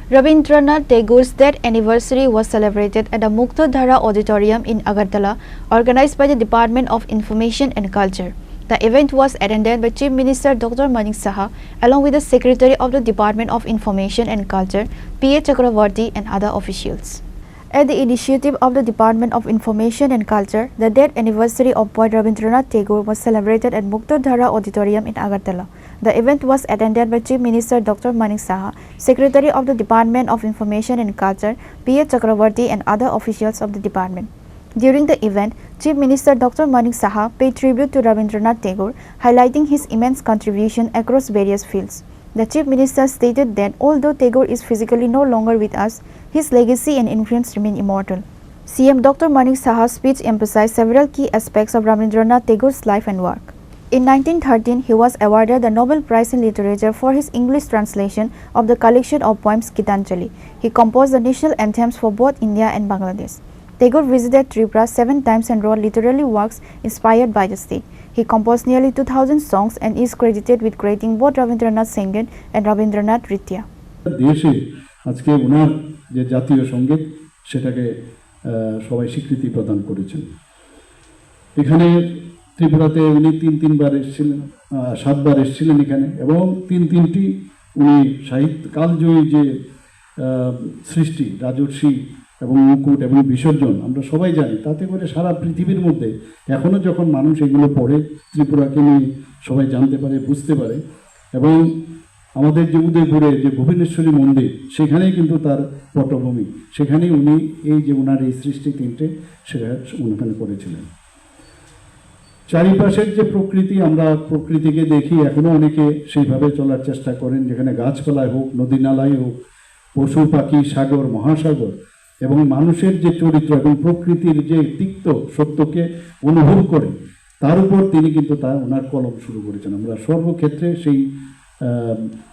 Rabindranath Tagore's death anniversary was celebrated at the Muktadhara Auditorium in Agartala, organized by the Department of Information and Culture. The event was attended by Chief Minister Dr. Manik Saha, along with the Secretary of the Department of Information and Culture, P.A. Chakravarti, and other officials. At the initiative of the Department of Information and Culture, the death anniversary of poet Rabindranath Tagore was celebrated at Muktadhara Auditorium in Agartala. The event was attended by Chief Minister Dr. Manik Saha, Secretary of the Department of Information and Culture, P.A. Chakravarti, and other officials of the department. During the event, Chief Minister Dr. Manik Saha paid tribute to Rabindranath Tagore, highlighting his immense contribution across various fields. The Chief Minister stated that although Tagore is physically no longer with us, his legacy and influence remain immortal. CM Dr. Manik Saha's speech emphasized several key aspects of Rabindranath Tagore's life and work. In 1913, he was awarded the Nobel Prize in Literature for his English translation of the collection of poems Gitanjali. He composed the national anthems for both India and Bangladesh. Tagore visited Tripura 7 times and wrote literary works inspired by the state. He composed nearly 2,000 songs and is credited with creating both Rabindranath Sangeet and Rabindranath Nritya. দেশে আজকে ওনার যে জাতীয় সঙ্গীত সেটাকে সবাই স্বীকৃতি প্রদান করেছেন। এখানে ত্রিপুরাতে উনি তিনবার এসেছিলেন, 7 বার এসেছিলেন এখানে, এবং তিনটি উনি সাহিত্য কালজয়ী যে সৃষ্টি রাজর্ষি এবং মুকুট এবং বিসর্জন আমরা সবাই জানি। তাতে করে সারা পৃথিবীর মধ্যে এখনও যখন মানুষ এগুলো পড়ে ত্রিপুরাকে নিয়ে সবাই জানতে পারে, বুঝতে পারে। এবং আমাদের যে উদয়পুরে যে ভুবনেশ্বরী মন্দির, সেখানেই কিন্তু তার পটভূমি, সেখানেই উনি এই যে ওনার এই সৃষ্টি 3টে সেটা ওখানে করেছিলেন। চারিপাশের যে প্রকৃতি, আমরা প্রকৃতিকে দেখি, এখনও অনেকে সেইভাবে চলার চেষ্টা করেন, যেখানে গাছপালায় হোক, নদী নালাই হোক, পশু পাখি, সাগর মহাসাগর, এবং মানুষের যে চরিত্র এবং প্রকৃতির যে তিক্ত সত্যকে অনুভব করে, তার উপর তিনি কিন্তু ওনার কলম শুরু করেছেন। আমরা সর্বক্ষেত্রে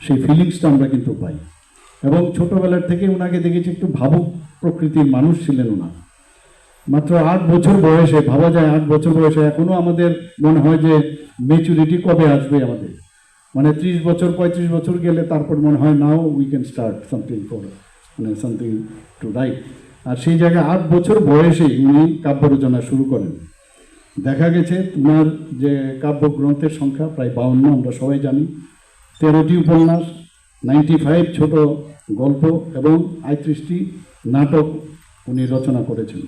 সেই ফিলিংসটা আমরা কিন্তু পাই। এবং ছোটোবেলার থেকে ওনাকে দেখেছি একটু ভাবুক প্রকৃতির মানুষ ছিলেন ওনা। মাত্র 8 বছর বয়সে, ভাবা যায় 8 বছর বয়সে, এখনও আমাদের মনে হয় যে ম্যাচুরিটি কবে আসবে আমাদের, মানে 30 বছর 35 বছর গেলে তারপর মনে হয় now we can start something something to write. আর সেই জায়গায় 8 বছর বয়সেই উনি কাব্য রচনা শুরু করেন। দেখা গেছে ওনার যে কাব্যগ্রন্থের সংখ্যা প্রায় 52, আমরা সবাই জানি। 13টি উপন্যাস, 95 ছোট গল্প এবং 35টি নাটক উনি রচনা করেছেন।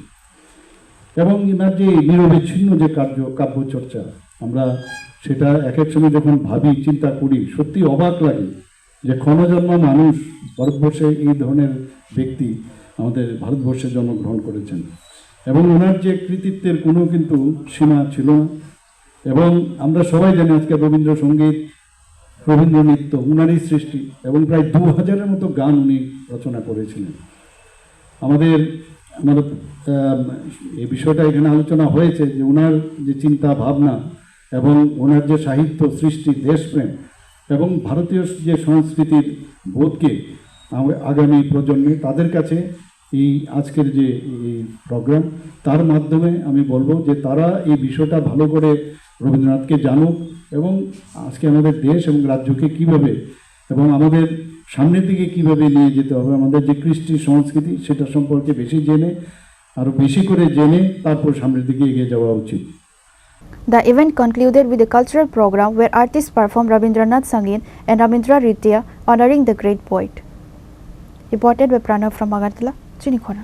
এবং এনার যে নিরবিচ্ছিন্ন যে কাব্য চর্চা, আমরা সেটা এক এক সময় যখন ভাবি, চিন্তা করি, সত্যি অবাক লাগে যে ক্ষণজন্মা মানুষ ভারতবর্ষে এই ধরনের ব্যক্তি আমাদের ভারতবর্ষে জন্মগ্রহণ করেছেন। এবং ওনার যে কৃতিত্বের কোনো কিন্তু সীমা ছিল না। এবং আমরা সবাই জানি আজকে রবীন্দ্রসঙ্গীত, রবীন্দ্র নৃত্য ওনারই সৃষ্টি, এবং প্রায় 2000-এর মতো গান উনি রচনা করেছিলেন। আমাদের এই বিষয়টা এখানে আলোচনা হয়েছে যে ওনার যে চিন্তা ভাবনা এবং ওনার যে সাহিত্য সৃষ্টি, দেশপ্রেম এবং ভারতীয় যে সংস্কৃতির বোধকে আগামী প্রজন্মে তাদের কাছে এই আজকের যে এই প্রোগ্রাম, তার মাধ্যমে আমি বলবো যে তারা এই বিষয়টা ভালো করে রবীন্দ্রনাথকে জানুক, এবং আজকে আমাদের দেশ এবং রাজ্যকে কীভাবে এবং আমাদের সামনের দিকে কীভাবে নিয়ে যেতে হবে, আমাদের যে কৃষ্টি সংস্কৃতি সেটা সম্পর্কে বেশি জেনে, আরও বেশি করে জেনে তারপর সামনের দিকে এগিয়ে যাওয়া উচিত। The event concluded with a cultural program where artists performed Rabindranath Sangeet and Rabindranath Nritya honoring the great poet. Reported by Pranav from Agartala, Chinikhona.